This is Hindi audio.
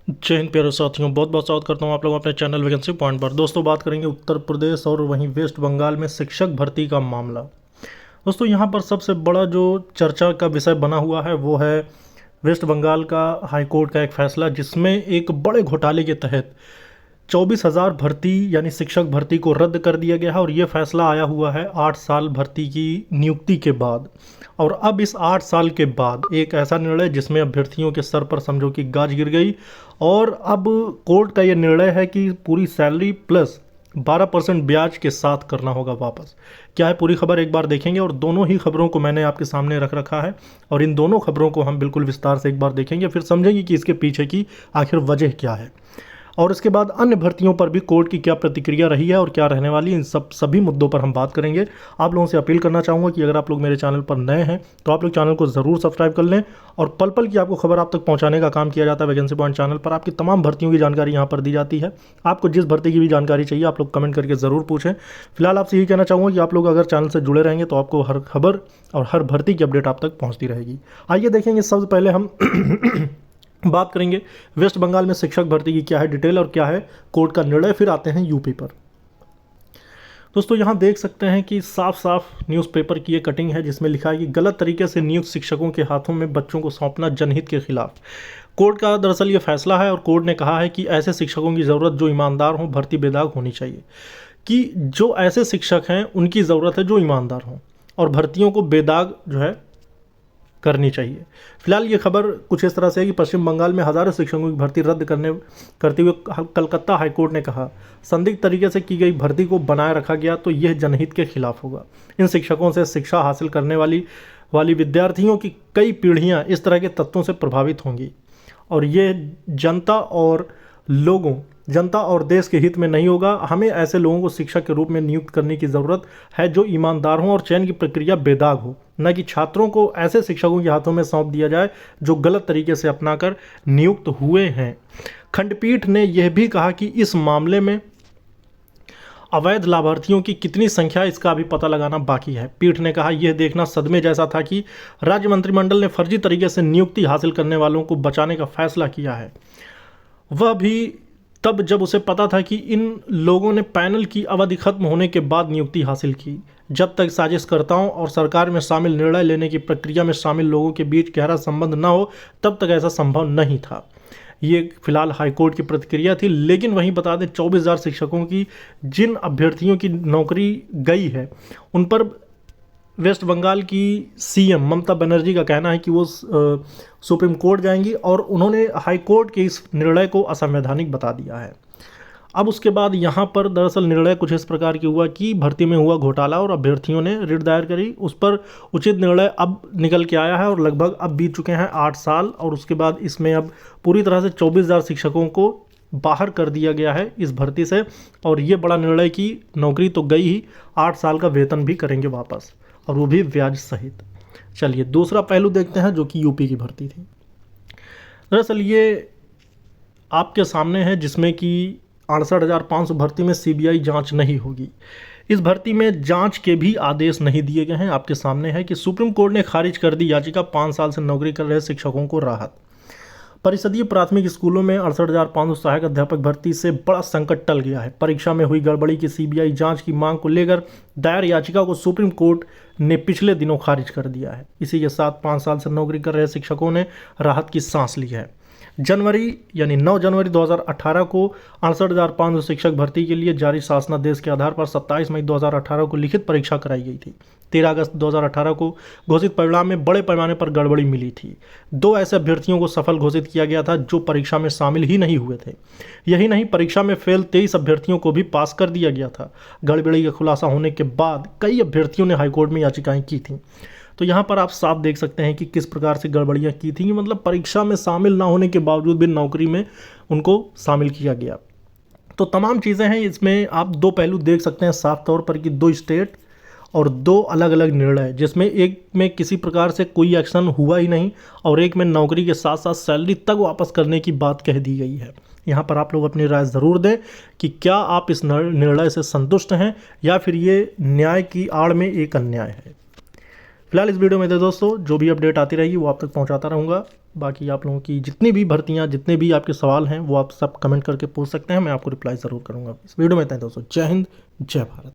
जय हिंद प्यारे साथियों, बहुत बहुत स्वागत करता हूं आप लोग अपने चैनल वैकेंसी पॉइंट पर। दोस्तों बात करेंगे उत्तर प्रदेश और वहीं वेस्ट बंगाल में शिक्षक भर्ती का मामला। दोस्तों यहां पर सबसे बड़ा जो चर्चा का विषय बना हुआ है वो है वेस्ट बंगाल का हाई कोर्ट का एक फैसला, जिसमें एक बड़े घोटाले के तहत 24,000 भर्ती यानी शिक्षक भर्ती को रद्द कर दिया गया है। और ये फैसला आया हुआ है 8 साल भर्ती की नियुक्ति के बाद। और अब इस 8 साल के बाद एक ऐसा निर्णय जिसमें अभ्यर्थियों के सर पर समझो कि गाज गिर गई। और अब कोर्ट का ये निर्णय है कि पूरी सैलरी प्लस 12% ब्याज के साथ करना होगा वापस। क्या है पूरी खबर एक बार देखेंगे, और दोनों ही खबरों को मैंने आपके सामने रख रखा है और इन दोनों खबरों को हम बिल्कुल विस्तार से एक बार देखेंगे, फिर समझेंगे कि इसके पीछे की आखिर वजह क्या है। और इसके बाद अन्य भर्तियों पर भी कोर्ट की क्या प्रतिक्रिया रही है और क्या रहने वाली, इन सभी मुद्दों पर हम बात करेंगे। आप लोगों से अपील करना चाहूँगा कि अगर आप लोग मेरे चैनल पर नए हैं तो आप लोग चैनल को ज़रूर सब्सक्राइब कर लें। और पल पल की आपको खबर आप तक पहुंचाने का काम किया जाता है वैकेंसी पॉइंट चैनल पर। आपकी तमाम भर्तियों की जानकारी यहाँ पर दी जाती है। आपको जिस भर्ती की भी जानकारी चाहिए आप लोग कमेंट करके ज़रूर पूछें। फिलहाल आपसे यही कहना चाहूँगा कि आप लोग अगर चैनल से जुड़े रहेंगे तो आपको हर खबर और हर भर्ती की अपडेट आप तक पहुँचती रहेगी। आइए देखेंगे, सबसे पहले हम बात करेंगे वेस्ट बंगाल में शिक्षक भर्ती की क्या है डिटेल और क्या है कोर्ट का निर्णय। फिर आते हैं यूपी पर। दोस्तों यहाँ देख सकते हैं कि साफ साफ न्यूज़पेपर की ये कटिंग है जिसमें लिखा है कि गलत तरीके से नियुक्त शिक्षकों के हाथों में बच्चों को सौंपना जनहित के खिलाफ। कोर्ट का दरअसल ये फैसला है और कोर्ट ने कहा है कि ऐसे शिक्षकों की ज़रूरत जो ईमानदार हों, भर्ती बेदाग होनी चाहिए। कि जो ऐसे शिक्षक हैं उनकी ज़रूरत है जो ईमानदार हों और भर्तियों को बेदाग जो है करनी चाहिए। फिलहाल ये खबर कुछ इस तरह से है कि पश्चिम बंगाल में हज़ारों शिक्षकों की भर्ती रद्द करते हुए कलकत्ता हाईकोर्ट ने कहा, संदिग्ध तरीके से की गई भर्ती को बनाए रखा गया तो यह जनहित के खिलाफ होगा। इन शिक्षकों से शिक्षा हासिल करने वाली विद्यार्थियों की कई पीढ़ियां इस तरह के तत्वों से प्रभावित होंगी और ये जनता और देश के हित में नहीं होगा। हमें ऐसे लोगों को शिक्षक के रूप में नियुक्त करने की ज़रूरत है जो ईमानदार हों और चयन की प्रक्रिया बेदाग हो, न कि छात्रों को ऐसे शिक्षकों के हाथों में सौंप दिया जाए जो गलत तरीके से अपनाकर नियुक्त हुए हैं। खंडपीठ ने यह भी कहा कि इस मामले में अवैध लाभार्थियों की कितनी संख्या इसका अभी पता लगाना बाकी है। पीठ ने कहा, यह देखना सदमे जैसा था कि राज्य मंत्रिमंडल ने फर्जी तरीके से नियुक्ति हासिल करने वालों को बचाने का फैसला किया है, वह भी तब जब उसे पता था कि इन लोगों ने पैनल की अवधि खत्म होने के बाद नियुक्ति हासिल की। जब तक साजिशकर्ताओं और सरकार में शामिल निर्णय लेने की प्रक्रिया में शामिल लोगों के बीच गहरा संबंध न हो तब तक ऐसा संभव नहीं था। ये फिलहाल हाईकोर्ट की प्रतिक्रिया थी। लेकिन वहीं बता दें 24,000 शिक्षकों की जिन अभ्यर्थियों की नौकरी गई है उन पर वेस्ट बंगाल की सीएम ममता बनर्जी का कहना है कि वो सुप्रीम कोर्ट जाएंगी और उन्होंने हाई कोर्ट के इस निर्णय को असंवैधानिक बता दिया है। अब उसके बाद यहाँ पर दरअसल निर्णय कुछ इस प्रकार की हुआ कि भर्ती में हुआ घोटाला और अभ्यर्थियों ने रिट दायर करी, उस पर उचित निर्णय अब निकल के आया है और लगभग अब बीत चुके हैं 8 साल। और उसके बाद इसमें अब पूरी तरह से 24,000 शिक्षकों को बाहर कर दिया गया है इस भर्ती से। और ये बड़ा निर्णय कि नौकरी तो गई ही, 8 साल का वेतन भी करेंगे वापस और वो भी ब्याज सहित। चलिए दूसरा पहलू देखते हैं जो कि यूपी की भर्ती थी। दरअसल ये आपके सामने है जिसमें कि 68,500 भर्ती में सीबीआई जांच नहीं होगी। इस भर्ती में जांच के भी आदेश नहीं दिए गए हैं। आपके सामने है कि सुप्रीम कोर्ट ने खारिज कर दी याचिका, 5 साल से नौकरी कर रहे शिक्षकों को राहत। परिषदीय प्राथमिक स्कूलों में 68,500 सहायक अध्यापक भर्ती से बड़ा संकट टल गया है। परीक्षा में हुई गड़बड़ी की सीबीआई जांच की मांग को लेकर दायर याचिका को सुप्रीम कोर्ट ने पिछले दिनों खारिज कर दिया है। इसी के साथ 5 साल से नौकरी कर रहे शिक्षकों ने राहत की सांस ली है। 9 जनवरी 2018 को 68,500 शिक्षक भर्ती के लिए जारी शासनादेश के आधार पर 27 मई 2018 को लिखित परीक्षा कराई गई थी। 13 अगस्त 2018 को घोषित परिणाम में बड़े पैमाने पर गड़बड़ी मिली थी। 2 ऐसे अभ्यर्थियों को सफल घोषित किया गया था जो परीक्षा में शामिल ही नहीं हुए थे। यही नहीं, परीक्षा में फेल 23 अभ्यर्थियों को भी पास कर दिया गया था। गड़बड़ी का खुलासा होने के बाद कई अभ्यर्थियों ने हाईकोर्ट में याचिकाएं की थीं। तो यहाँ पर आप साफ देख सकते हैं कि किस प्रकार से गड़बड़ियाँ की थी, मतलब परीक्षा में शामिल ना होने के बावजूद भी नौकरी में उनको शामिल किया गया। तो तमाम चीज़ें हैं इसमें, आप 2 पहलू देख सकते हैं साफ तौर पर कि 2 स्टेट और 2 अलग अलग निर्णय, जिसमें एक में किसी प्रकार से कोई एक्शन हुआ ही नहीं और एक में नौकरी के साथ साथ सैलरी तक वापस करने की बात कह दी गई है। यहाँ पर आप लोग अपनी राय ज़रूर दें कि क्या आप इस निर्णय से संतुष्ट हैं या फिर ये न्याय की आड़ में एक अन्याय है। फिलहाल इस वीडियो में दोस्तों जो भी अपडेट आती रहेगी वो आप तक पहुंचाता रहूँगा। बाकी आप लोगों की जितनी भी भर्तियाँ, जितने भी आपके सवाल हैं वो आप सब कमेंट करके पूछ सकते हैं, मैं आपको रिप्लाई ज़रूर करूँगा। इस वीडियो में इतना ही दोस्तों। जय हिंद, जय भारत।